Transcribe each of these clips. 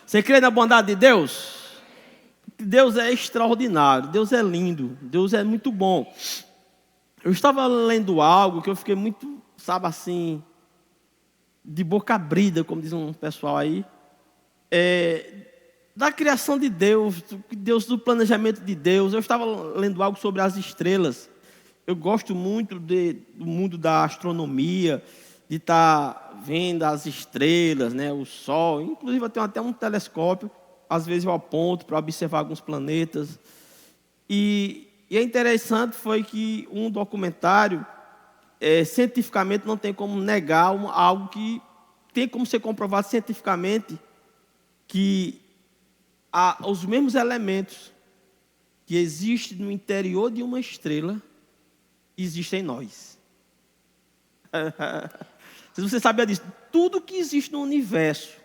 Você crê na bondade de Deus? Deus é extraordinário, Deus é lindo, Deus é muito bom. Eu estava lendo algo que eu fiquei muito, sabe assim, de boca abrida, como diz um pessoal aí, da criação de Deus, do planejamento de Deus. Eu estava lendo algo sobre as estrelas. Eu gosto muito do mundo da astronomia, de estar vendo as estrelas, né, o Sol. Inclusive eu tenho até um telescópio, às vezes eu aponto para observar alguns planetas. E é interessante foi que um documentário, cientificamente não tem como negar algo que tem como ser comprovado cientificamente, que os mesmos elementos que existem no interior de uma estrela existem em nós. Se você sabia disso, tudo que existe no universo,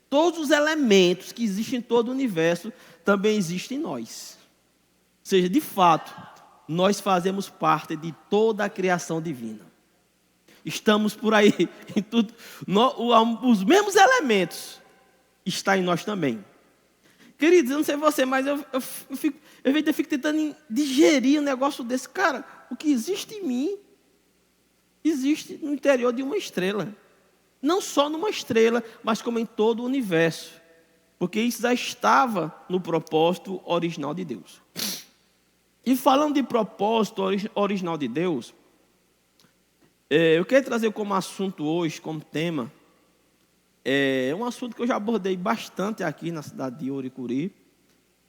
todos os elementos que existem em todo o universo também existem em nós. Ou seja, de fato, nós fazemos parte de toda a criação divina. Estamos por aí em tudo. Os mesmos elementos estão em nós também. Queridos, eu não sei você, mas eu fico tentando digerir um negócio desse. Cara, o que existe em mim, existe no interior de uma estrela. Não só numa estrela, mas como em todo o universo. Porque isso já estava no propósito original de Deus. E falando de propósito original de Deus, eu quero trazer como assunto hoje, como tema, um assunto que eu já abordei bastante aqui na cidade de Oricuri.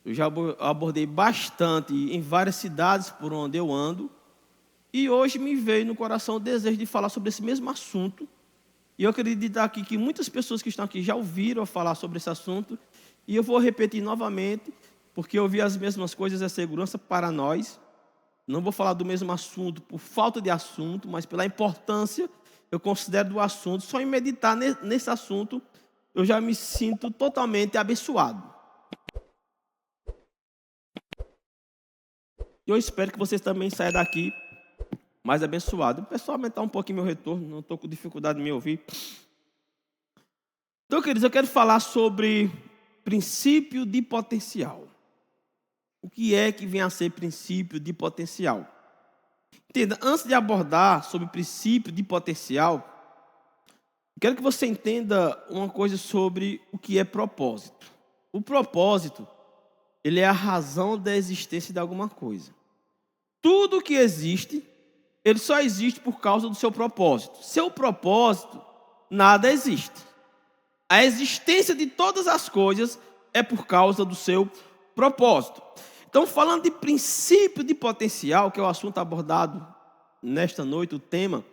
Eu já abordei bastante em várias cidades por onde eu ando. E hoje me veio no coração o desejo de falar sobre esse mesmo assunto. E eu acredito aqui que muitas pessoas que estão aqui já ouviram falar sobre esse assunto. E eu vou repetir novamente, porque ouvir as mesmas coisas é segurança para nós. Não vou falar do mesmo assunto por falta de assunto, mas pela importância, eu considero do assunto. Só em meditar nesse assunto, eu já me sinto totalmente abençoado. E eu espero que vocês também saiam daqui mais abençoado. O pessoal aumentar um pouquinho meu retorno, não estou com dificuldade de me ouvir. Então, queridos, eu quero falar sobre princípio de potencial. O que é que vem a ser princípio de potencial? Entenda, antes de abordar sobre princípio de potencial, quero que você entenda uma coisa sobre o que é propósito. O propósito, ele é a razão da existência de alguma coisa. Tudo que existe, ele só existe por causa do seu propósito. Seu propósito, nada existe. A existência de todas as coisas é por causa do seu propósito. Então, falando de princípio de potencial, que é o assunto abordado nesta noite, o tema,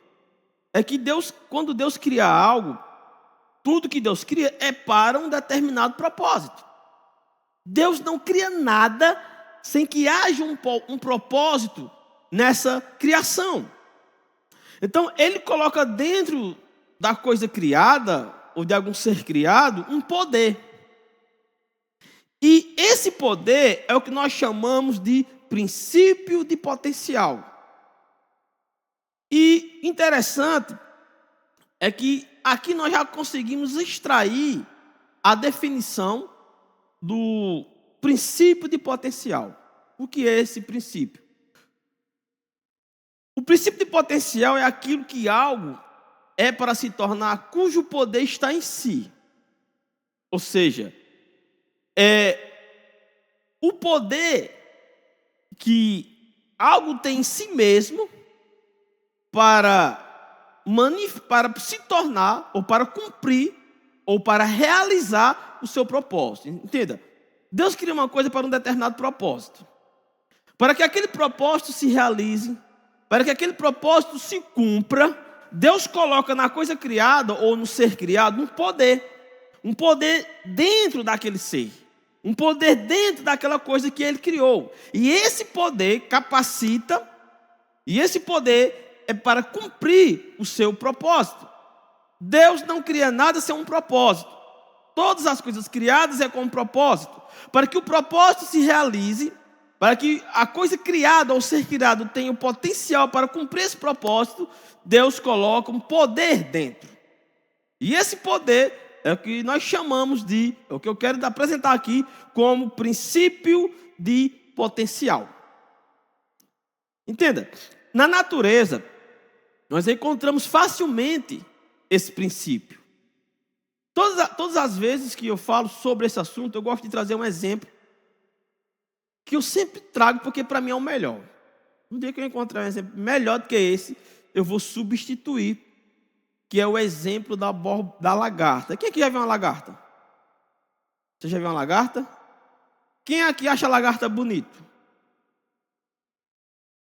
é que Deus, quando Deus cria algo, tudo que Deus cria é para um determinado propósito. Deus não cria nada sem que haja um propósito nessa criação. Então, Ele coloca dentro da coisa criada, ou de algum ser criado, um poder. E esse poder é o que nós chamamos de princípio de potencial. E interessante é que aqui nós já conseguimos extrair a definição do princípio de potencial. O que é esse princípio? O princípio de potencial é aquilo que algo é para se tornar cujo poder está em si. Ou seja, o poder que algo tem em si mesmo para se tornar, ou para cumprir, ou para realizar o seu propósito. Entenda? Deus cria uma coisa para um determinado propósito. Para que aquele propósito se realize, para que aquele propósito se cumpra, Deus coloca na coisa criada, ou no ser criado, um poder dentro daquele ser. Um poder dentro daquela coisa que Ele criou. E esse poder capacita, e esse poder é para cumprir o seu propósito. Deus não cria nada sem um propósito. Todas as coisas criadas é com um propósito. Para que o propósito se realize, para que a coisa criada ou ser criado tenha o potencial para cumprir esse propósito, Deus coloca um poder dentro. E esse poder é o que nós chamamos de, é o que eu quero apresentar aqui como princípio de potencial. Entenda, na natureza, nós encontramos facilmente esse princípio. Todas as vezes que eu falo sobre esse assunto, eu gosto de trazer um exemplo que eu sempre trago, porque para mim é o melhor. No dia que eu encontrar um exemplo melhor do que esse, eu vou substituir, que é o exemplo da lagarta. Quem aqui já viu uma lagarta? Você já viu uma lagarta? Quem aqui acha a lagarta bonito?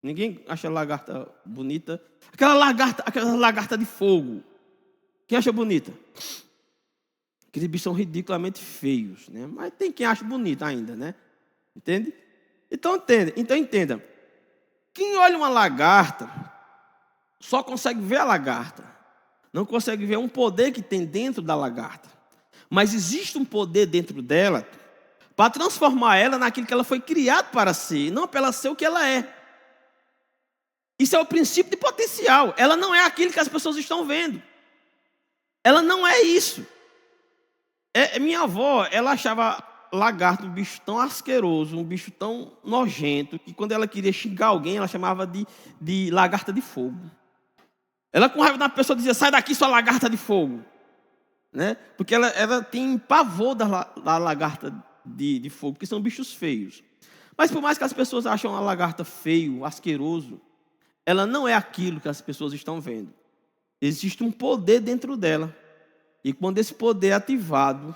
Ninguém acha a lagarta bonita? Aquela lagarta de fogo. Quem acha bonita? Aqueles bichos são ridiculamente feios, né? Mas tem quem acha bonito ainda, né? Entende? Então entenda. Quem olha uma lagarta só consegue ver a lagarta. Não consegue ver um poder que tem dentro da lagarta. Mas existe um poder dentro dela para transformar ela naquilo que ela foi criada para ser, não para ela ser o que ela é. Isso é o princípio de potencial. Ela não é aquilo que as pessoas estão vendo. Ela não é isso. Minha avó, ela achava lagarto um bicho tão asqueroso, um bicho tão nojento, que quando ela queria xingar alguém, ela chamava de lagarta de fogo. Ela com raiva da pessoa dizia, sai daqui sua lagarta de fogo. Né? Porque ela tem pavor da lagarta de fogo, porque são bichos feios. Mas por mais que as pessoas acham a lagarta feio, asqueroso, ela não é aquilo que as pessoas estão vendo. Existe um poder dentro dela. E quando esse poder é ativado,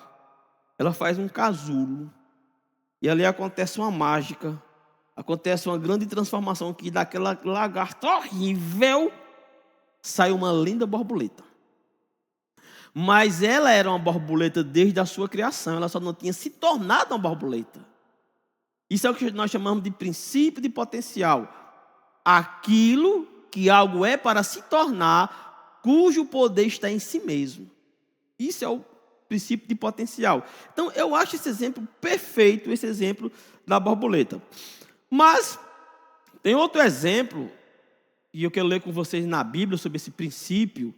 ela faz um casulo. E ali acontece uma mágica. Acontece uma grande transformação que daquela lagarta horrível sai uma linda borboleta. Mas ela era uma borboleta desde a sua criação. Ela só não tinha se tornado uma borboleta. Isso é o que nós chamamos de princípio de potencial. Aquilo que algo é para se tornar, cujo poder está em si mesmo. Isso é o princípio de potencial. Então, eu acho esse exemplo perfeito, esse exemplo da borboleta. Mas, tem outro exemplo, e eu quero ler com vocês na Bíblia sobre esse princípio,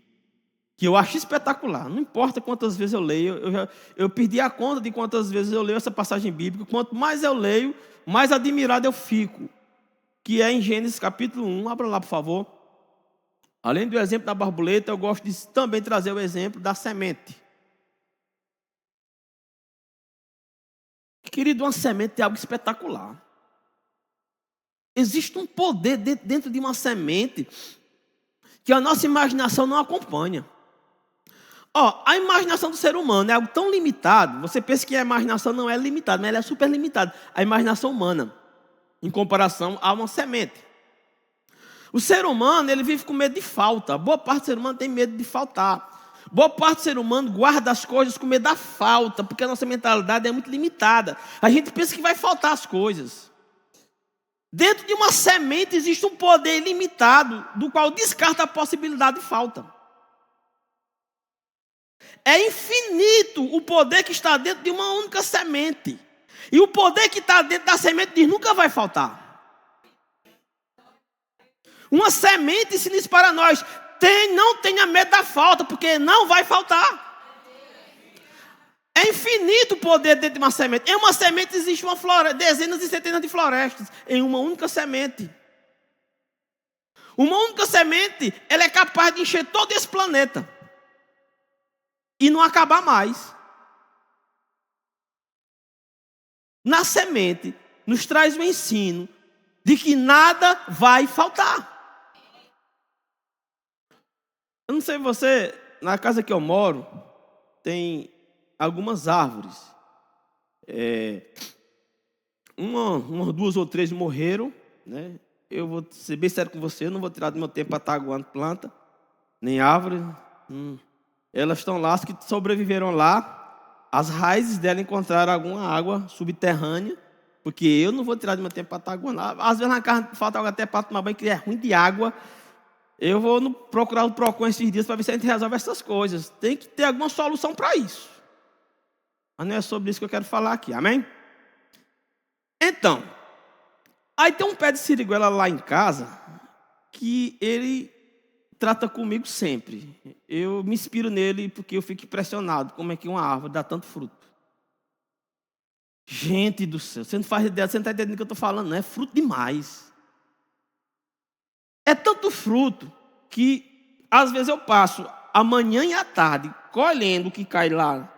que eu acho espetacular. Não importa quantas vezes eu leio, eu perdi a conta de quantas vezes eu leio essa passagem bíblica. Quanto mais eu leio, mais admirado eu fico. Que é em Gênesis capítulo 1. Abra lá, por favor. Além do exemplo da borboleta, eu gosto de também trazer o exemplo da semente. Querido, uma semente é algo espetacular. Existe um poder dentro de uma semente que a nossa imaginação não acompanha. A imaginação do ser humano é algo tão limitado. Você pensa que a imaginação não é limitada, mas ela é super limitada. A imaginação humana, em comparação a uma semente. O ser humano, ele vive com medo de falta. Boa parte do ser humano tem medo de faltar. Boa parte do ser humano guarda as coisas com medo da falta, porque a nossa mentalidade é muito limitada. A gente pensa que vai faltar as coisas. Dentro de uma semente existe um poder ilimitado, do qual descarta a possibilidade de falta. É infinito o poder que está dentro de uma única semente. E o poder que está dentro da semente diz, nunca vai faltar. Uma semente se diz para nós, não tenha medo da falta, porque não vai faltar. É infinito o poder dentro de uma semente. Em uma semente existe dezenas e centenas de florestas. Em uma única semente. Uma única semente, ela é capaz de encher todo esse planeta. E não acabar mais. Na semente, nos traz o ensino de que nada vai faltar. Eu não sei você, na casa que eu moro, tem algumas árvores. Umas 2 ou 3 morreram, né? Eu vou ser bem sério com você, eu não vou tirar do meu tempo para estar aguando planta, nem árvore. Elas estão lá, as que sobreviveram lá, as raízes dela encontraram alguma água subterrânea, porque eu não vou tirar do meu tempo para estar aguando. Às vezes na casa falta água até para tomar banho, que é ruim de água. Eu vou procurar o PROCON esses dias para ver se a gente resolve essas coisas. Tem que ter alguma solução para isso. Mas não é sobre isso que eu quero falar aqui, amém? Então, aí tem um pé de siriguela lá em casa, que ele trata comigo sempre. eu me inspiro nele porque eu fico impressionado como é que uma árvore dá tanto fruto. Gente do céu, você não faz ideia, você não está entendendo o que eu estou falando, não é fruto demais. É tanto fruto que às vezes eu passo a manhã e a tarde colhendo o que cai lá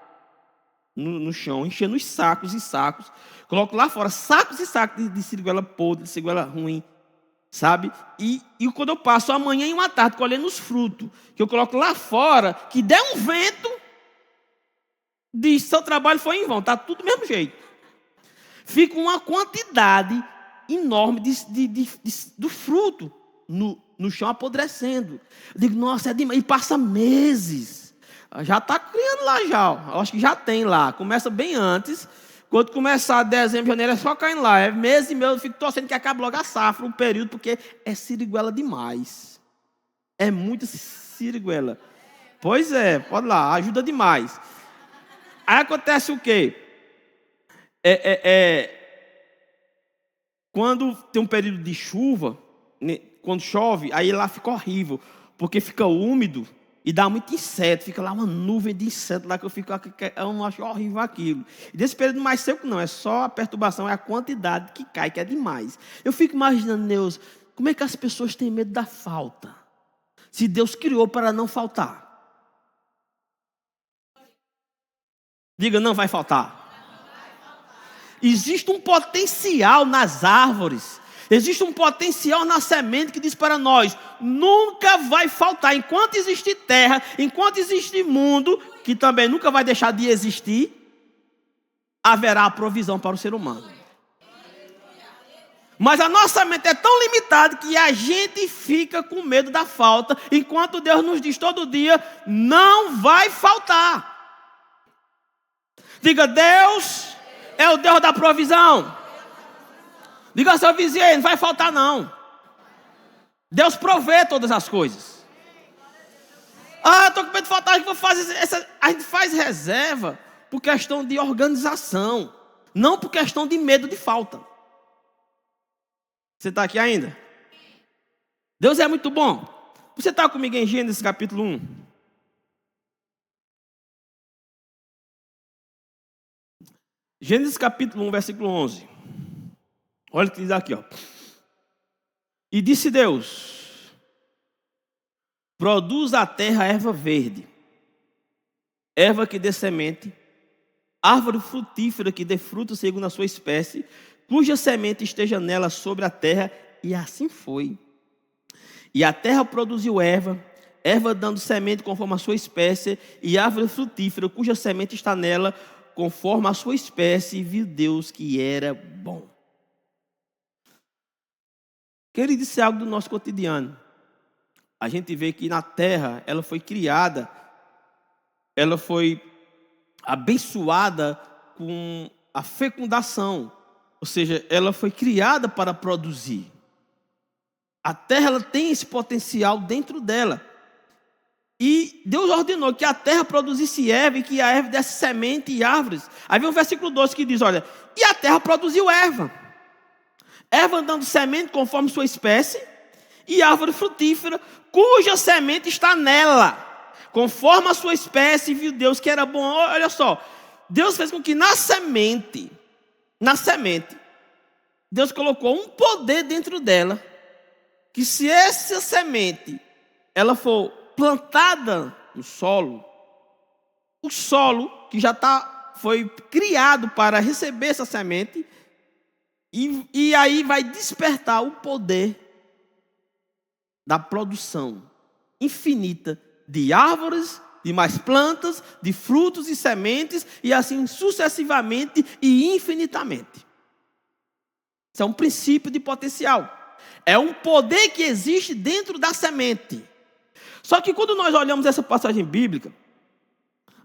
no chão, enchendo os sacos e sacos, coloco lá fora sacos e sacos de siriguela podre, de siriguela ruim, sabe? E quando eu passo a manhã e uma tarde colhendo os frutos, que eu coloco lá fora, que der um vento, diz, seu trabalho foi em vão, está tudo do mesmo jeito. Fica uma quantidade enorme do fruto no chão apodrecendo. Eu digo, nossa, é demais. E passa meses. Já está criando lá já. Eu acho que já tem lá. Começa bem antes. Quando começar dezembro, janeiro, é só caindo lá. É mês e meio, eu fico torcendo que acabe logo a safra, um período, porque é siriguela demais. É muita siriguela. Pois é, pode lá, ajuda demais. Aí acontece o quê? Quando tem um período de chuva, né, quando chove, aí lá fica horrível, porque fica úmido e dá muito inseto, fica lá uma nuvem de inseto lá que eu não acho horrível aquilo. E desse período mais seco não, é só a perturbação, é a quantidade que cai, que é demais. Eu fico imaginando, Deus, como é que as pessoas têm medo da falta? Se Deus criou para não faltar. Diga, não vai faltar. Existe um potencial nas árvores. Existe um potencial na semente que diz para nós, nunca vai faltar. Enquanto existe terra, enquanto existe mundo, que também nunca vai deixar de existir, haverá provisão para o ser humano. Mas a nossa mente é tão limitada que a gente fica com medo da falta, enquanto Deus nos diz todo dia, não vai faltar. Diga, Deus é o Deus da provisão. Diga ao seu vizinho, não vai faltar não. Deus provê todas as coisas. Ah, estou com medo de faltar, vou fazer a gente faz reserva por questão de organização, não por questão de medo de falta. Você está aqui ainda? Deus é muito bom. Você está comigo em Gênesis capítulo 1? Gênesis capítulo 1, versículo 11. Olha o que diz aqui, ó. E disse Deus, produz a terra erva verde, erva que dê semente, árvore frutífera que dê fruto segundo a sua espécie, cuja semente esteja nela sobre a terra, e assim foi. E a terra produziu erva dando semente conforme a sua espécie, e árvore frutífera, cuja semente está nela, conforme a sua espécie, e viu Deus que era bom. Quero dizer algo do nosso cotidiano. A gente vê que na terra, ela foi criada, ela foi abençoada com a fecundação. Ou seja, ela foi criada para produzir. A terra ela tem esse potencial dentro dela. E Deus ordenou que a terra produzisse erva e que a erva desse semente e árvores. Aí vem o versículo 12 que diz, olha, e a terra produziu erva. Erva dando semente conforme sua espécie e árvore frutífera, cuja semente está nela. Conforme a sua espécie, viu Deus que era bom. Olha só, Deus fez com que na semente, Deus colocou um poder dentro dela, que se essa semente, ela for plantada no solo, o solo que já foi criado para receber essa semente, e aí vai despertar o poder da produção infinita de árvores, de mais plantas, de frutos e sementes, e assim sucessivamente e infinitamente. Isso é um princípio de potencial. É um poder que existe dentro da semente. Só que quando nós olhamos essa passagem bíblica,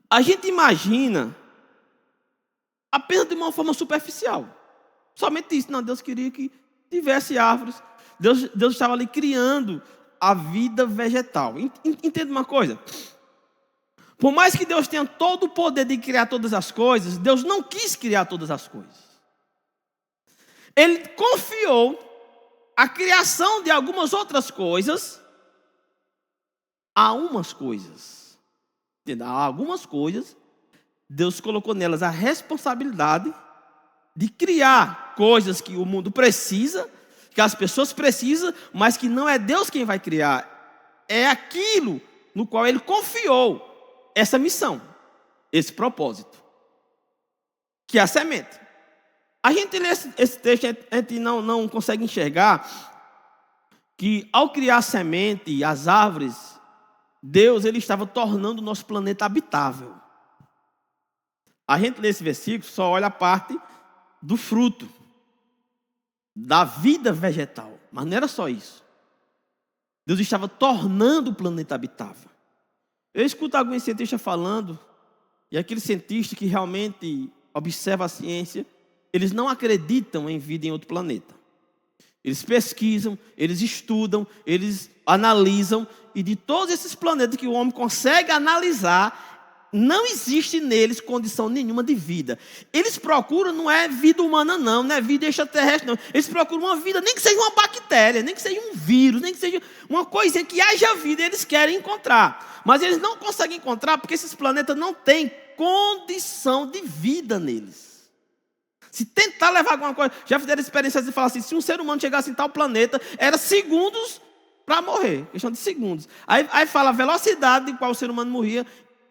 a gente imagina apenas de uma forma superficial. Somente isso. Não, Deus queria que tivesse árvores. Deus estava ali criando a vida vegetal. Entenda uma coisa. Por mais que Deus tenha todo o poder de criar todas as coisas, Deus não quis criar todas as coisas. Ele confiou a criação de algumas outras coisas a umas coisas. Entenda, há algumas coisas, Deus colocou nelas a responsabilidade de criar coisas que o mundo precisa, que as pessoas precisam, mas que não é Deus quem vai criar. É aquilo no qual Ele confiou essa missão, esse propósito, que é a semente. A gente lê esse texto, a gente não consegue enxergar que ao criar a semente, as árvores, Deus ele estava tornando o nosso planeta habitável. A gente lê esse versículo, só olha a parte do fruto, da vida vegetal. Mas não era só isso. Deus estava tornando o planeta habitável. Eu escuto alguns cientistas falando, e aquele cientista que realmente observa a ciência, eles não acreditam em vida em outro planeta. Eles pesquisam, eles estudam, eles analisam, e de todos esses planetas que o homem consegue analisar, não existe neles condição nenhuma de vida. Eles procuram, não é vida humana não é vida extraterrestre não. Eles procuram uma vida, nem que seja uma bactéria, nem que seja um vírus, nem que seja uma coisinha que haja vida, eles querem encontrar. Mas eles não conseguem encontrar porque esses planetas não têm condição de vida neles. Se tentar levar alguma coisa, já fizeram experiências de falar assim, se um ser humano chegasse em tal planeta, era segundos para morrer, questão de segundos. Aí fala a velocidade em qual o ser humano morria,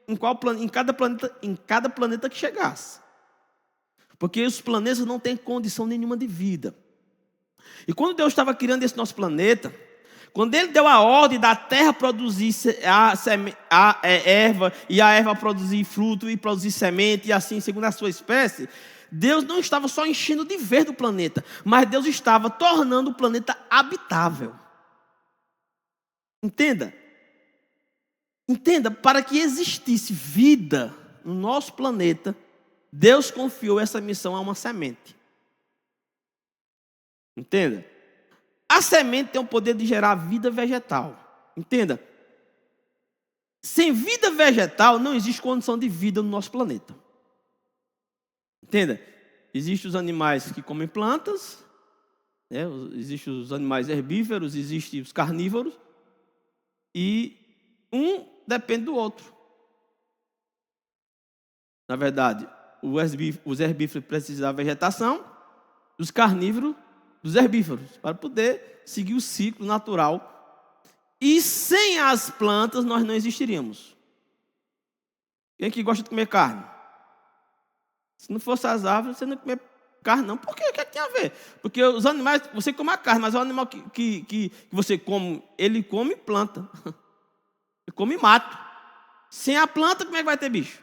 em cada planeta que chegasse. Porque os planetas não têm condição nenhuma de vida. E quando Deus estava criando esse nosso planeta, quando Ele deu a ordem da terra produzir a erva, e a erva produzir fruto, e produzir semente, e assim, segundo a sua espécie, Deus não estava só enchendo de verde o planeta, mas Deus estava tornando o planeta habitável. Entenda. Entenda, para que existisse vida no nosso planeta, Deus confiou essa missão a uma semente. Entenda. A semente tem o poder de gerar vida vegetal. Entenda. Sem vida vegetal não existe condição de vida no nosso planeta. Entenda. Existem os animais que comem plantas, né? Existem os animais herbívoros, existem os carnívoros, e um depende do outro. Na verdade, os herbívoros precisam da vegetação, os carnívoros dos herbívoros, para poder seguir o ciclo natural. E sem as plantas nós não existiríamos. Quem que gosta de comer carne? Se não fosse as árvores, você não ia comer carne não. Por quê? O que é que tem a ver? Porque os animais, você come a carne, mas o animal que você come, ele come planta. Ele come mato. Sem a planta, como é que vai ter bicho?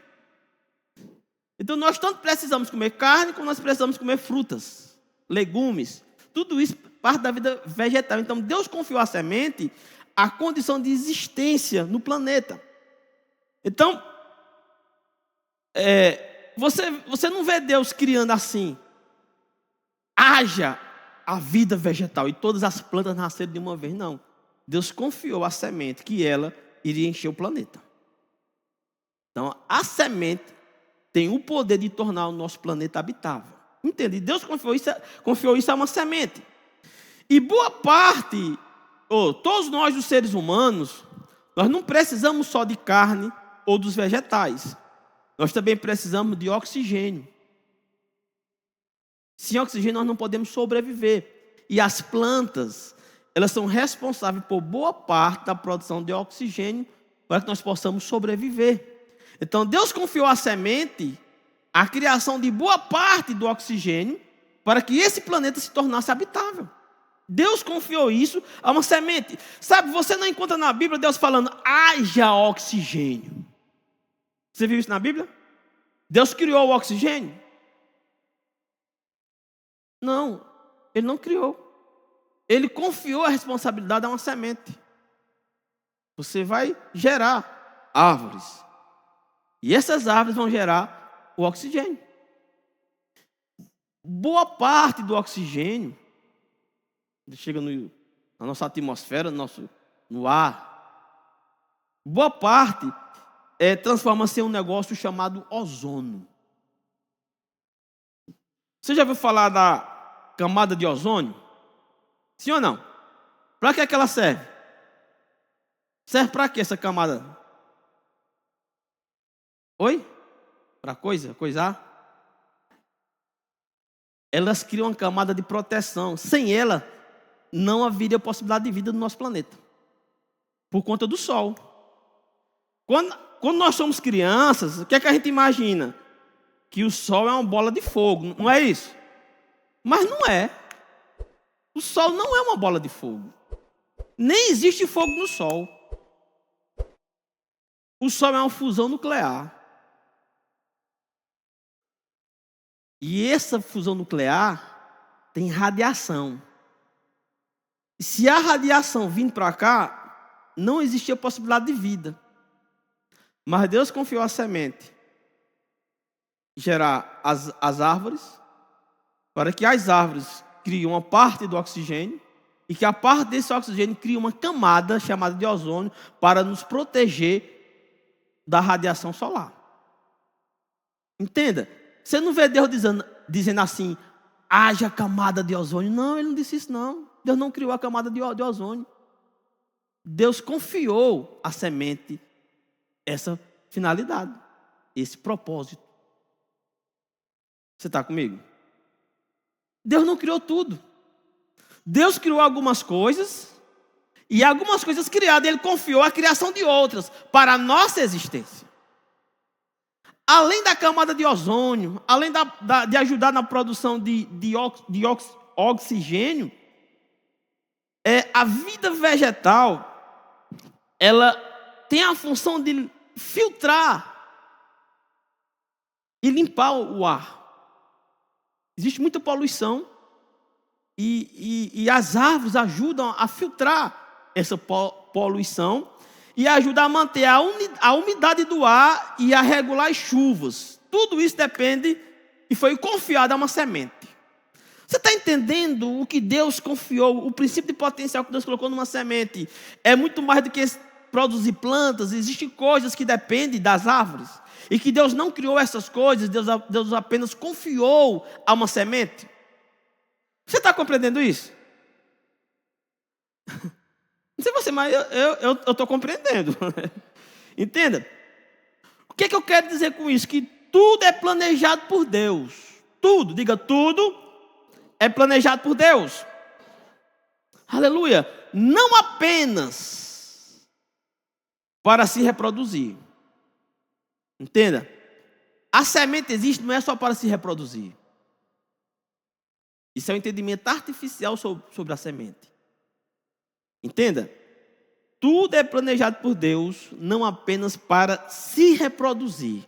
Então nós tanto precisamos comer carne, como nós precisamos comer frutas, legumes. Tudo isso parte da vida vegetal. Então Deus confiou à semente a condição de existência no planeta. Então, você não vê Deus criando assim. Haja a vida vegetal e todas as plantas nasceram de uma vez. Não. Deus confiou à semente que ela iria encher o planeta. Então, a semente tem o poder de tornar o nosso planeta habitável. Entende? Deus confiou isso a uma semente. E boa parte, todos nós, os seres humanos, nós não precisamos só de carne ou dos vegetais. Nós também precisamos de oxigênio. Sem oxigênio nós não podemos sobreviver. E as plantas, elas são responsáveis por boa parte da produção de oxigênio para que nós possamos sobreviver. Então Deus confiou à semente a criação de boa parte do oxigênio para que esse planeta se tornasse habitável. Deus confiou isso a uma semente. Sabe, você não encontra na Bíblia Deus falando, haja oxigênio. Você viu isso na Bíblia? Deus criou o oxigênio? Não, Ele não criou. Ele confiou a responsabilidade a uma semente. Você vai gerar árvores. E essas árvores vão gerar o oxigênio. Boa parte do oxigênio chega na nossa atmosfera, no ar. Boa parte transforma-se em um negócio chamado ozônio. Você já ouviu falar da camada de ozônio? Sim ou não? Para que é que ela serve? Serve para quê essa camada? Oi? Para coisar? Elas criam uma camada de proteção. Sem ela, não haveria possibilidade de vida no nosso planeta. Por conta do sol. Quando nós somos crianças, o que é que a gente imagina? Que o sol é uma bola de fogo, não é isso? Mas não é. O sol não é uma bola de fogo. Nem existe fogo no sol. O sol é uma fusão nuclear. E essa fusão nuclear tem radiação. E se a radiação vindo para cá, não existia possibilidade de vida. Mas Deus confiou a semente gerar as árvores, para que as árvores criem uma parte do oxigênio, e que a parte desse oxigênio crie uma camada chamada de ozônio para nos proteger da radiação solar. Entenda, você não vê Deus dizendo assim, haja camada de ozônio. Não, Ele não disse isso não. Deus não criou a camada de ozônio. Deus confiou à semente essa finalidade, esse propósito. Você está comigo? Deus não criou tudo. Deus criou algumas coisas, e algumas coisas criadas, Ele confiou a criação de outras, para a nossa existência. Além da camada de ozônio, além de ajudar na produção de oxigênio, a vida vegetal, ela tem a função de filtrar e limpar o ar. Existe muita poluição e as árvores ajudam a filtrar essa poluição e ajudam a manter a umidade do ar e a regular as chuvas. Tudo isso depende e foi confiado a uma semente. Você está entendendo o que Deus confiou, o princípio de potencial que Deus colocou numa semente? É muito mais do que produzir plantas. Existem coisas que dependem das árvores. E que Deus não criou essas coisas, Deus apenas confiou a uma semente. Você está compreendendo isso? Não sei você, mas eu estou compreendendo. Entenda. O que eu quero dizer com isso? Que tudo é planejado por Deus. Tudo, diga tudo, é planejado por Deus. Aleluia. Não apenas para se reproduzir. Entenda, a semente existe não é só para se reproduzir. Isso é um entendimento artificial sobre a semente. Entenda, tudo é planejado por Deus não apenas para se reproduzir,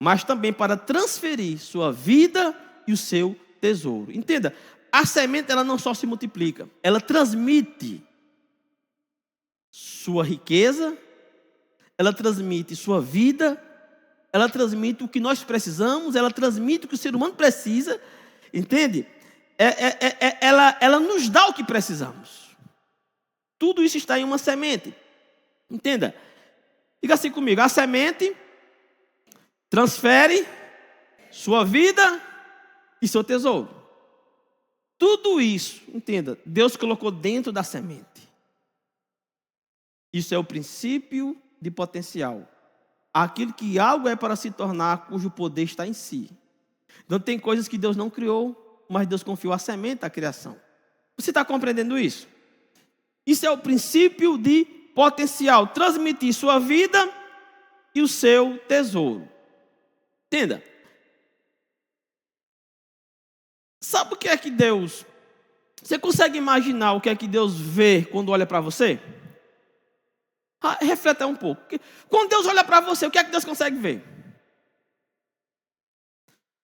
mas também para transferir sua vida e o seu tesouro. Entenda, a semente ela não só se multiplica, ela transmite sua riqueza, ela transmite sua vida, ela transmite o que nós precisamos, ela transmite o que o ser humano precisa, entende? Ela nos dá o que precisamos. Tudo isso está em uma semente. Entenda. Diga assim comigo, a semente transfere sua vida e seu tesouro. Tudo isso, entenda, Deus colocou dentro da semente. Isso é o princípio de potencial. Aquilo que algo é para se tornar, cujo poder está em si. Então tem coisas que Deus não criou, mas Deus confiou a semente à criação. Você está compreendendo isso? Isso é o princípio de potencial. Transmitir sua vida e o seu tesouro. Entenda. Sabe o que é que Deus... Você consegue imaginar o que é que Deus vê quando olha para você? Reflete um pouco. Quando Deus olha para você, o que é que Deus consegue ver?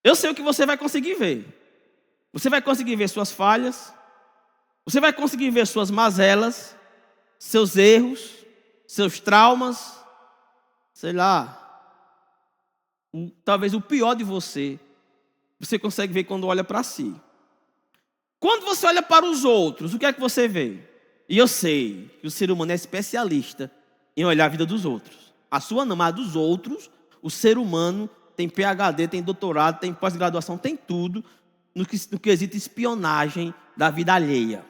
Eu sei o que você vai conseguir ver. Você vai conseguir ver suas falhas. Você vai conseguir ver suas mazelas, seus erros, seus traumas. Sei lá. Talvez o pior de você. Você consegue ver quando olha para si. Quando você olha para os outros, o que é que você vê? E eu sei que o ser humano é especialista em olhar a vida dos outros. A sua não, mas a dos outros, o ser humano tem PhD, tem doutorado, tem pós-graduação, tem tudo no quesito espionagem da vida alheia.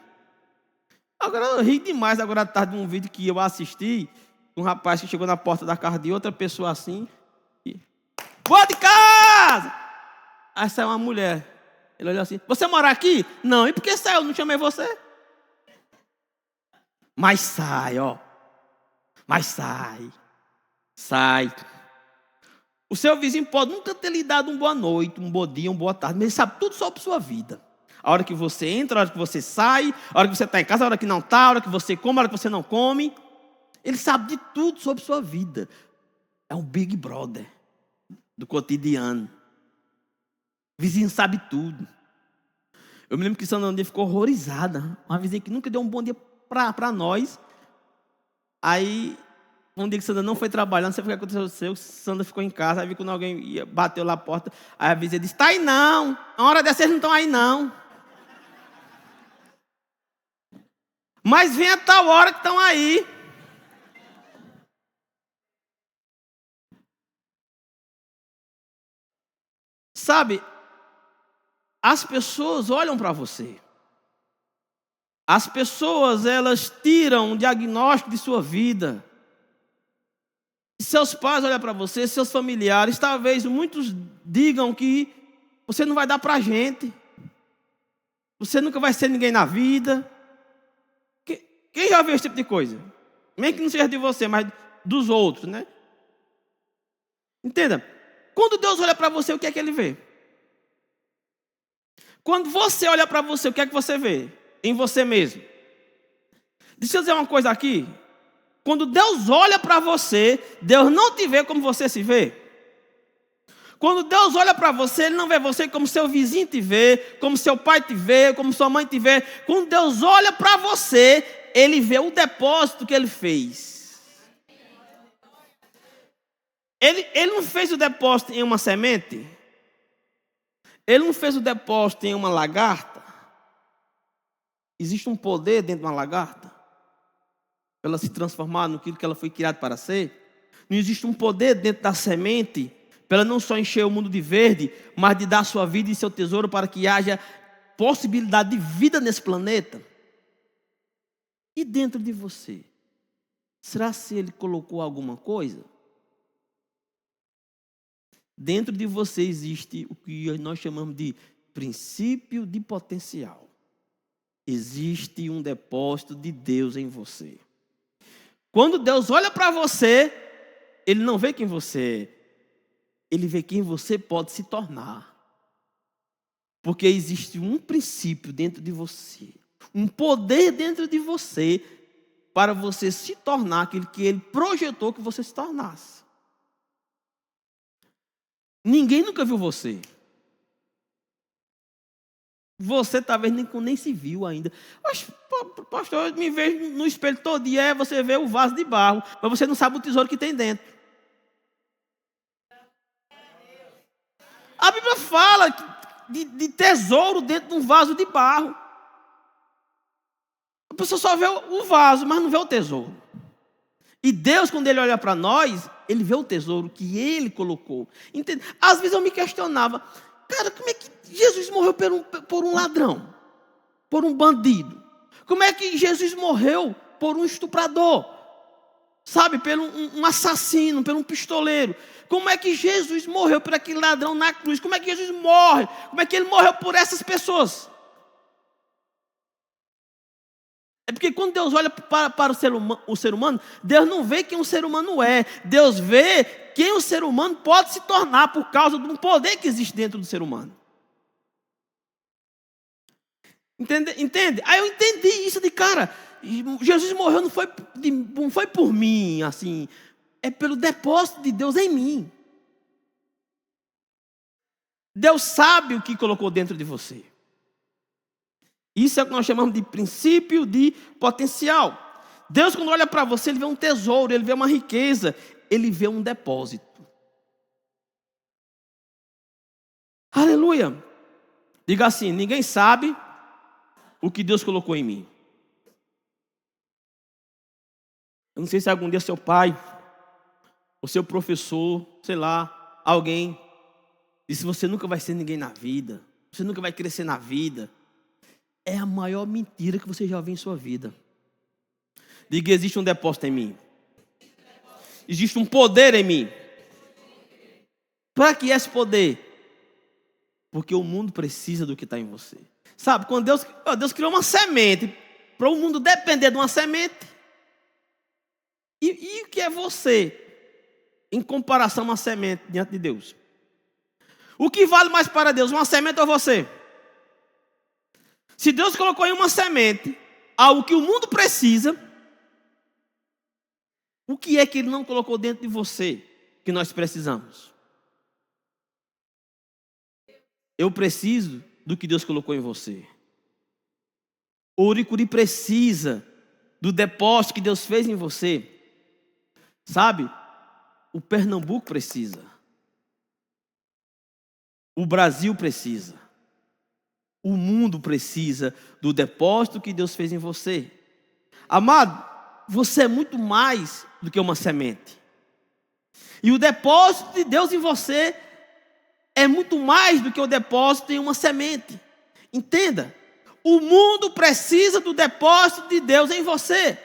Agora eu ri demais agora à tarde de um vídeo que eu assisti, um rapaz que chegou na porta da casa de outra pessoa assim. E, boa de casa! Aí saiu uma mulher. Ele olhou assim, você mora aqui? Não, e por que saiu? Não chamei você? Mas sai, ó. Mas sai. Sai. O seu vizinho pode nunca ter lhe dado uma boa noite, um bom dia, uma boa tarde, mas ele sabe tudo sobre sua vida. A hora que você entra, a hora que você sai, a hora que você está em casa, a hora que não está, a hora que você come, a hora que você não come. Ele sabe de tudo sobre sua vida. É um Big Brother do cotidiano. O vizinho sabe tudo. Eu me lembro que Sandra um dia ficou horrorizada. Uma vizinha que nunca deu um bom dia para nós. Aí, um dia que Sandra não foi trabalhar, não sei o que aconteceu, Sandra ficou em casa, aí viu quando alguém bateu lá a porta, aí a vizinha disse, está aí não, a hora dessa vocês não estão aí não. Mas vem a tal hora que estão aí. Sabe, as pessoas olham para você. As pessoas, elas tiram um diagnóstico de sua vida. Seus pais olham para você, seus familiares, talvez muitos digam que você não vai dar para a gente. Você nunca vai ser ninguém na vida. Quem já viu esse tipo de coisa? Nem que não seja de você, mas dos outros, né? Entenda. Quando Deus olha para você, o que é que Ele vê? Quando você olha para você, o que é que você vê? Em você mesmo. Deixa eu dizer uma coisa aqui. Quando Deus olha para você, Deus não te vê como você se vê. Quando Deus olha para você, Ele não vê você como seu vizinho te vê, como seu pai te vê, como sua mãe te vê. Quando Deus olha para você, Ele vê o depósito que Ele fez. Ele não fez o depósito em uma semente? Ele não fez o depósito em uma lagarta? Existe um poder dentro de uma lagarta? Para ela se transformar naquilo que ela foi criada para ser? Não existe um poder dentro da semente para ela não só encher o mundo de verde, mas de dar sua vida e seu tesouro para que haja possibilidade de vida nesse planeta? E dentro de você? Será se Ele colocou alguma coisa? Dentro de você existe o que nós chamamos de princípio de potencial. Existe um depósito de Deus em você. Quando Deus olha para você, Ele não vê quem você é. Ele vê quem você pode se tornar. Porque existe um princípio dentro de você. Um poder dentro de você para você se tornar aquilo que Ele projetou que você se tornasse. Ninguém nunca viu você. Você talvez nem se viu ainda. Mas, pastor, eu me vejo no espelho todo dia, você vê o vaso de barro, mas você não sabe o tesouro que tem dentro. A Bíblia fala de tesouro dentro de um vaso de barro. A pessoa só vê o vaso, mas não vê o tesouro. E Deus, quando Ele olha para nós, Ele vê o tesouro que Ele colocou. Entende? Às vezes eu me questionava, cara, como é que Jesus morreu por um ladrão? Por um bandido? Como é que Jesus morreu por um estuprador? Sabe, por um assassino, por um pistoleiro? Como é que Jesus morreu por aquele ladrão na cruz? Como é que Jesus morre? Como é que Ele morreu por essas pessoas? É porque quando Deus olha para o ser humano, Deus não vê quem o ser humano é. Deus vê quem o ser humano pode se tornar por causa de um poder que existe dentro do ser humano. Entende? Aí eu entendi isso de cara. Jesus morreu não foi por mim, assim. É pelo depósito de Deus em mim. Deus sabe o que colocou dentro de você. Isso é o que nós chamamos de princípio de potencial. Deus, quando olha para você, Ele vê um tesouro, Ele vê uma riqueza, Ele vê um depósito. Aleluia. Diga assim, ninguém sabe o que Deus colocou em mim. Eu não sei se algum dia seu pai, o seu professor, sei lá, alguém disse, você nunca vai ser ninguém na vida, você nunca vai crescer na vida. É a maior mentira que você já ouviu em sua vida. Diga, existe um depósito em mim. Existe um poder em mim. Para que esse poder? Porque o mundo precisa do que está em você. Sabe, quando Deus criou uma semente, para o mundo depender de uma semente. E o que é você, em comparação a uma semente diante de Deus? O que vale mais para Deus, uma semente ou você? Se Deus colocou em uma semente algo que o mundo precisa, o que é que Ele não colocou dentro de você que nós precisamos? Eu preciso do que Deus colocou em você. O Uricuri precisa do depósito que Deus fez em você. Sabe? O Pernambuco precisa. O Brasil precisa. O mundo precisa do depósito que Deus fez em você. Amado, você é muito mais do que uma semente. E o depósito de Deus em você é muito mais do que o depósito em uma semente. Entenda, o mundo precisa do depósito de Deus em você.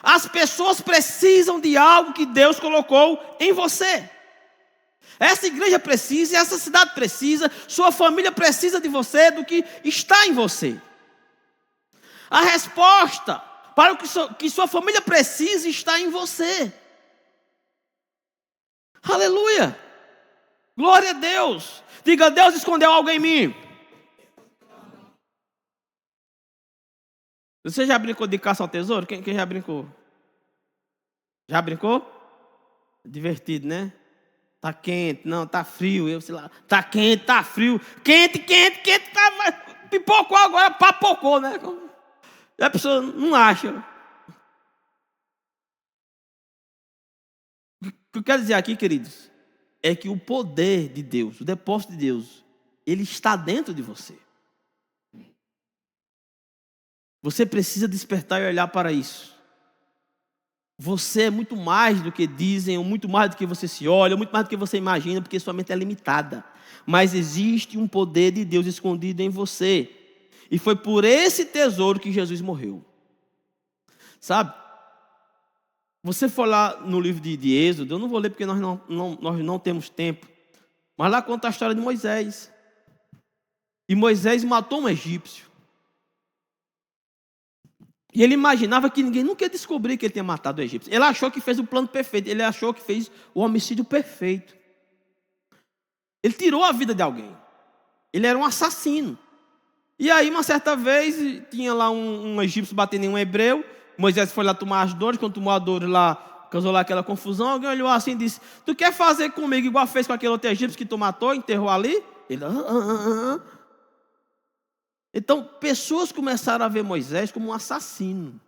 As pessoas precisam de algo que Deus colocou em você. Essa igreja precisa, essa cidade precisa, sua família precisa de você, do que está em você. A resposta para o que sua família precisa está em você. Aleluia! Glória a Deus! Diga, Deus escondeu algo em mim. Você já brincou de caça ao tesouro? Quem já brincou? Já brincou? Divertido, né? Tá quente, não, tá frio. Eu sei lá, tá quente, tá frio. Quente, tá, pipocou agora, papocou, né? A pessoa não acha. O que eu quero dizer aqui, queridos, é que o poder de Deus, o depósito de Deus, ele está dentro de você. Você precisa despertar e olhar para isso. Você é muito mais do que dizem, ou muito mais do que você se olha, ou muito mais do que você imagina, porque sua mente é limitada. Mas existe um poder de Deus escondido em você. E foi por esse tesouro que Jesus morreu. Sabe? Você for lá no livro de Êxodo, eu não vou ler porque nós não temos tempo. Mas lá conta a história de Moisés. E Moisés matou um egípcio. E ele imaginava que ninguém nunca ia descobrir que ele tinha matado o egípcio. Ele achou que fez o plano perfeito. Ele achou que fez o homicídio perfeito. Ele tirou a vida de alguém. Ele era um assassino. E aí, uma certa vez, tinha lá um egípcio batendo em um hebreu. Moisés foi lá tomar as dores. Quando tomou as dores lá, causou lá aquela confusão. Alguém olhou assim e disse: tu quer fazer comigo igual fez com aquele outro egípcio que tu matou, enterrou ali? Ele... Então, pessoas começaram a ver Moisés como um assassino.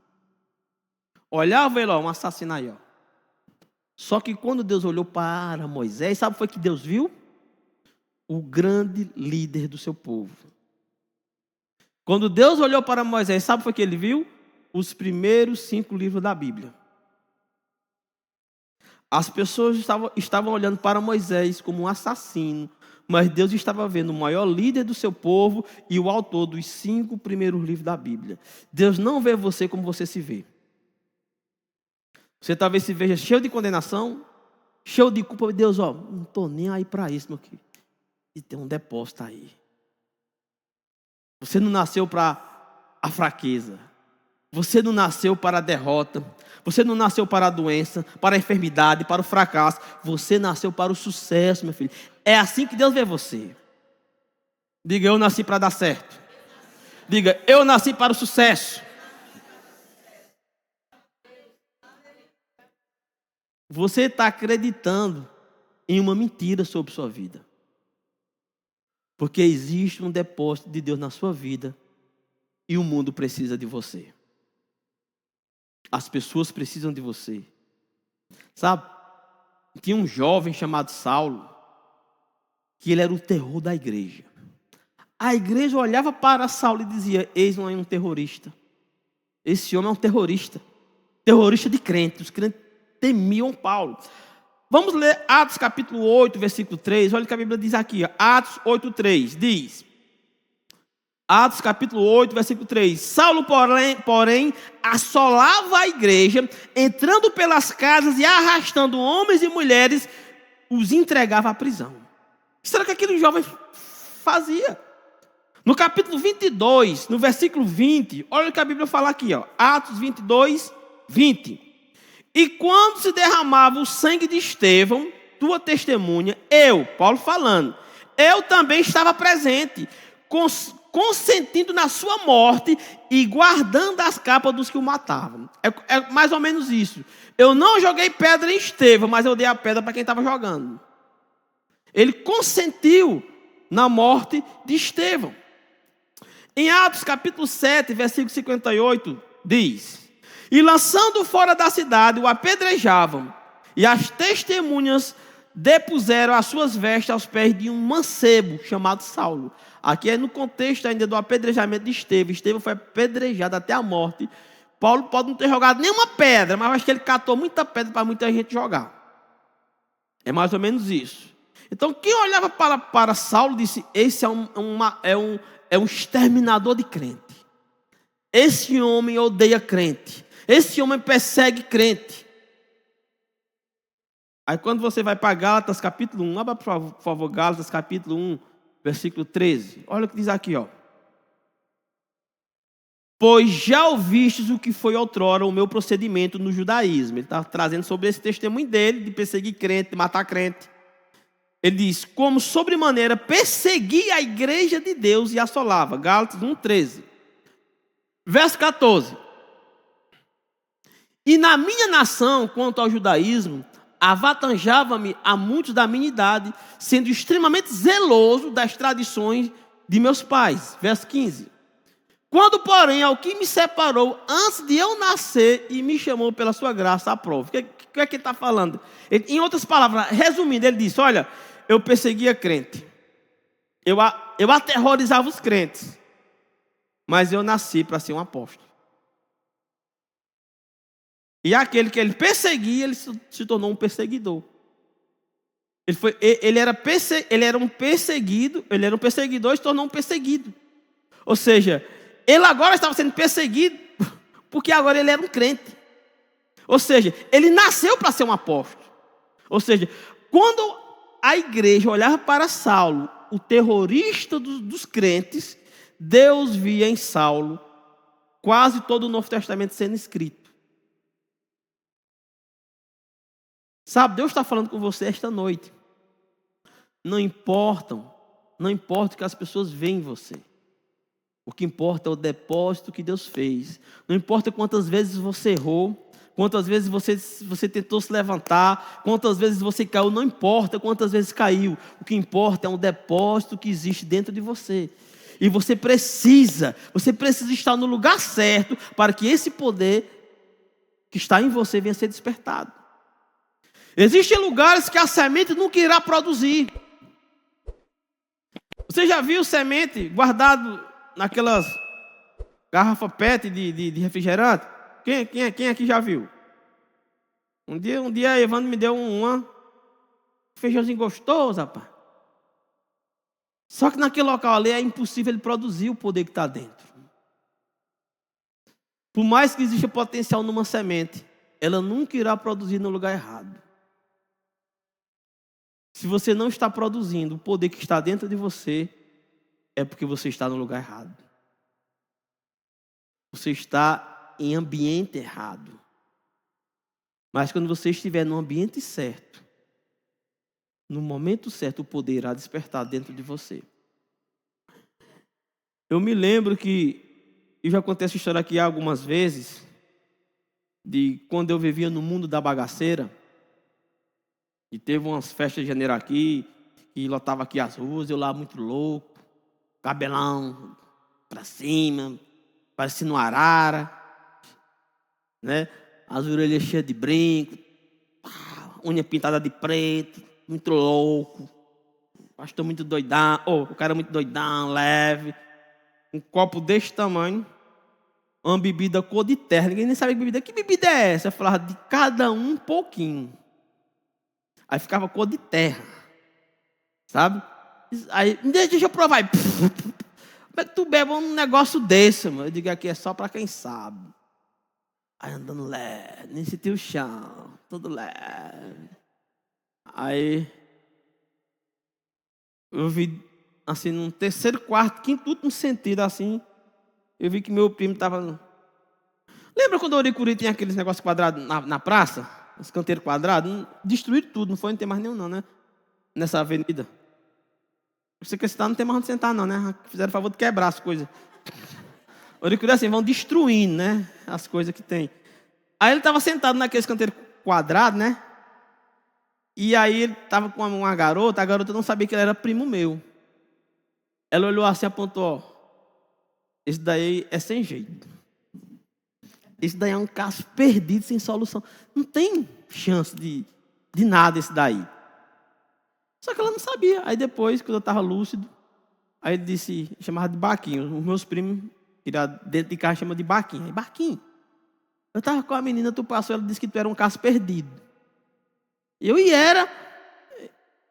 Olhava ele, um assassino aí, ó. Só que quando Deus olhou para Moisés, sabe o que foi que Deus viu? O grande líder do seu povo. Quando Deus olhou para Moisés, sabe o que foi que ele viu? Os primeiros 5 livros da Bíblia. As pessoas estavam olhando para Moisés como um assassino, mas Deus estava vendo o maior líder do seu povo e o autor dos 5 primeiros livros da Bíblia. Deus não vê você como você se vê. Você talvez se veja cheio de condenação, cheio de culpa. Deus, não estou nem aí para isso, meu querido. E tem um depósito aí. Você não nasceu para a fraqueza. Você não nasceu para a derrota. Você não nasceu para a doença, para a enfermidade, para o fracasso. Você nasceu para o sucesso, meu filho. É assim que Deus vê você. Diga, eu nasci para dar certo. Diga, eu nasci para o sucesso. Você está acreditando em uma mentira sobre sua vida. Porque existe um depósito de Deus na sua vida e o mundo precisa de você. As pessoas precisam de você. Sabe? Tinha um jovem chamado Saulo, que ele era o terror da igreja. A igreja olhava para Saulo e dizia: eis um terrorista. Esse homem é um terrorista. Terrorista de crentes. Os crentes temiam Paulo. Vamos ler Atos capítulo 8, versículo 3. Olha o que a Bíblia diz aqui. Atos 8, 3. Diz: Atos capítulo 8, versículo 3. Saulo, porém, assolava a igreja, entrando pelas casas e arrastando homens e mulheres, os entregava à prisão. Isso era o que aquele jovem fazia. No capítulo 22, no versículo 20, olha o que a Bíblia fala aqui, ó. Atos 22, 20. E quando se derramava o sangue de Estevão, tua testemunha, eu, Paulo falando, eu também estava presente, consentindo na sua morte e guardando as capas dos que o matavam. É mais ou menos isso. Eu não joguei pedra em Estevão, mas eu dei a pedra para quem estava jogando. Ele consentiu na morte de Estevão. Em Atos capítulo 7, versículo 58, diz: e lançando fora da cidade, o apedrejavam, e as testemunhas depuseram as suas vestes aos pés de um mancebo chamado Saulo. Aqui é no contexto ainda do apedrejamento de Estevão. Estevão foi apedrejado até a morte. Paulo pode não ter jogado nenhuma pedra, mas eu acho que ele catou muita pedra para muita gente jogar. É mais ou menos isso. Então quem olhava para Saulo disse: esse é um exterminador de crente. Esse homem odeia crente. Esse homem persegue crente. Aí quando você vai para Gálatas capítulo 1, abra por favor Gálatas capítulo 1, versículo 13. Olha o que diz aqui, ó. Pois já ouvistes o que foi outrora o meu procedimento no judaísmo. Ele está trazendo sobre esse testemunho dele, de perseguir crente, de matar crente. Ele diz: como sobremaneira persegui a igreja de Deus e assolava. Gálatas 1, 13. Verso 14. E na minha nação, quanto ao judaísmo, avatanjava-me a muitos da minha idade, sendo extremamente zeloso das tradições de meus pais. Verso 15. Quando, porém, ao que me separou antes de eu nascer e me chamou pela sua graça à prova. O que é que ele está falando? Em outras palavras, resumindo, ele disse: olha, eu perseguia crente. Eu aterrorizava os crentes. Mas eu nasci para ser um apóstolo. E aquele que ele perseguia, ele se tornou um perseguidor. Ele era um perseguido, ele era um perseguidor e se tornou um perseguido. Ou seja, ele agora estava sendo perseguido porque agora ele era um crente. Ou seja, ele nasceu para ser um apóstolo. Ou seja, quando a igreja olhava para Saulo, o terrorista dos crentes, Deus via em Saulo quase todo o Novo Testamento sendo escrito. Sabe, Deus está falando com você esta noite. Não importa o que as pessoas veem em você. O que importa é o depósito que Deus fez. Não importa quantas vezes você errou, quantas vezes você tentou se levantar, quantas vezes você caiu, não importa quantas vezes caiu. O que importa é um depósito que existe dentro de você. E você precisa estar no lugar certo para que esse poder que está em você venha a ser despertado. Existem lugares que a semente nunca irá produzir. Você já viu semente guardado naquelas garrafas PET de refrigerante? Quem aqui já viu? Um dia a Evandro me deu um feijãozinho gostoso, rapaz. Só que naquele local ali é impossível ele produzir o poder que está dentro. Por mais que exista potencial numa semente, ela nunca irá produzir no lugar errado. Se você não está produzindo o poder que está dentro de você, é porque você está no lugar errado. Você está em ambiente errado. Mas quando você estiver no ambiente certo, no momento certo, o poder irá despertar dentro de você. Eu me lembro que, eu já contei essa história aqui algumas vezes, de quando eu vivia no mundo da bagaceira, e teve umas festas de janeiro aqui, e lotava aqui as ruas, eu lá muito louco, cabelão pra cima, parecendo uma arara, né? As orelhas cheias de brinco, unha pintada de preto, muito louco, pastor muito doidão, o cara muito doidão, leve, um copo desse tamanho, uma bebida cor de terra, ninguém nem sabe que bebida é essa? Eu falava de cada um pouquinho. Aí ficava cor de terra, sabe? Aí, deixa eu provar. Como é que tu bebe um negócio desse, mano? Eu digo, aqui é só para quem sabe. Aí andando leve, nem senti o chão, tudo leve. Aí eu vi, assim, num terceiro, quarto, quinto, último sentido, assim, eu vi que meu primo estava... Lembra quando o Oricuri tinha aqueles negócios quadrados na praça? Os canteiros quadrados? Destruíram tudo, não foi? Não tem mais nenhum não, né? Nessa avenida. Você que não tem mais onde sentar não, né? Fizeram o favor de quebrar as coisas. O Oricuri assim, vão destruindo, né? As coisas que tem. Aí ele estava sentado naqueles canteiros quadrados, né? E aí ele estava com uma garota, a garota não sabia que ele era primo meu. Ela olhou assim e apontou, ó, esse daí é sem jeito. Esse daí é um caso perdido, sem solução. Não tem chance de nada esse daí. Só que ela não sabia. Aí depois, quando eu estava lúcido, aí ele disse, chamava de Baquinho. Os meus primos, dentro de casa, chamam de Baquinho. Aí, Baquinho, eu estava com a menina, tu passou, ela disse que tu era um caso perdido. E era.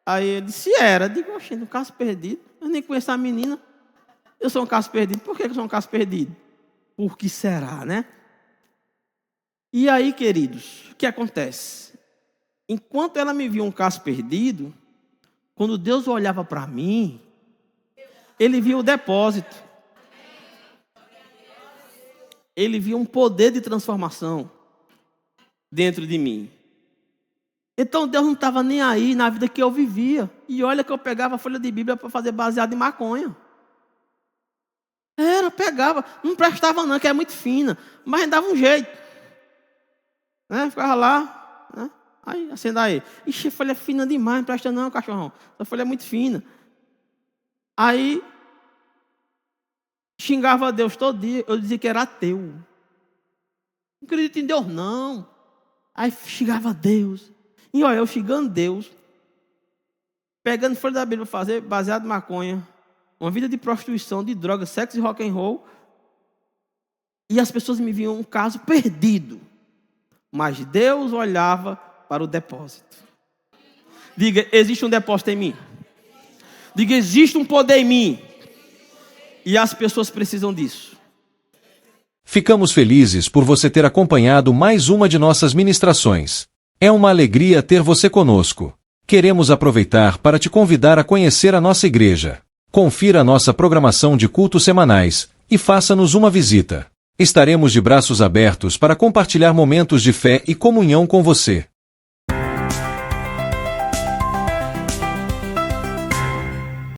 Aí ele disse, era. Eu digo, oxe, um caso perdido. Eu nem conheço a menina. Eu sou um caso perdido. Por que eu sou um caso perdido? Por que será, né? E aí, queridos, o que acontece? Enquanto ela me viu um caso perdido, quando Deus olhava para mim, Ele via o depósito. Ele via um poder de transformação dentro de mim. Então Deus não estava nem aí na vida que eu vivia. E olha que eu pegava a folha de Bíblia para fazer baseado em maconha. Pegava. Não prestava não, que é muito fina. Mas dava um jeito. Né? Ficava lá. Né? Aí, acenda aí. Ixi, a folha é fina demais, não presta não, cachorrão. Essa folha é muito fina. Aí, xingava a Deus todo dia. Eu dizia que era ateu. Não acredito em Deus, não. Aí, xingava a Deus. E olha, eu xingando Deus, pegando folha da Bíblia para fazer baseado em maconha, uma vida de prostituição, de drogas, sexo e rock and roll. E as pessoas me viam um caso perdido. Mas Deus olhava para o depósito. Diga, existe um depósito em mim. Diga, existe um poder em mim. E as pessoas precisam disso. Ficamos felizes por você ter acompanhado mais uma de nossas ministrações. É uma alegria ter você conosco. Queremos aproveitar para te convidar a conhecer a nossa igreja. Confira a nossa programação de cultos semanais e faça-nos uma visita. Estaremos de braços abertos para compartilhar momentos de fé e comunhão com você.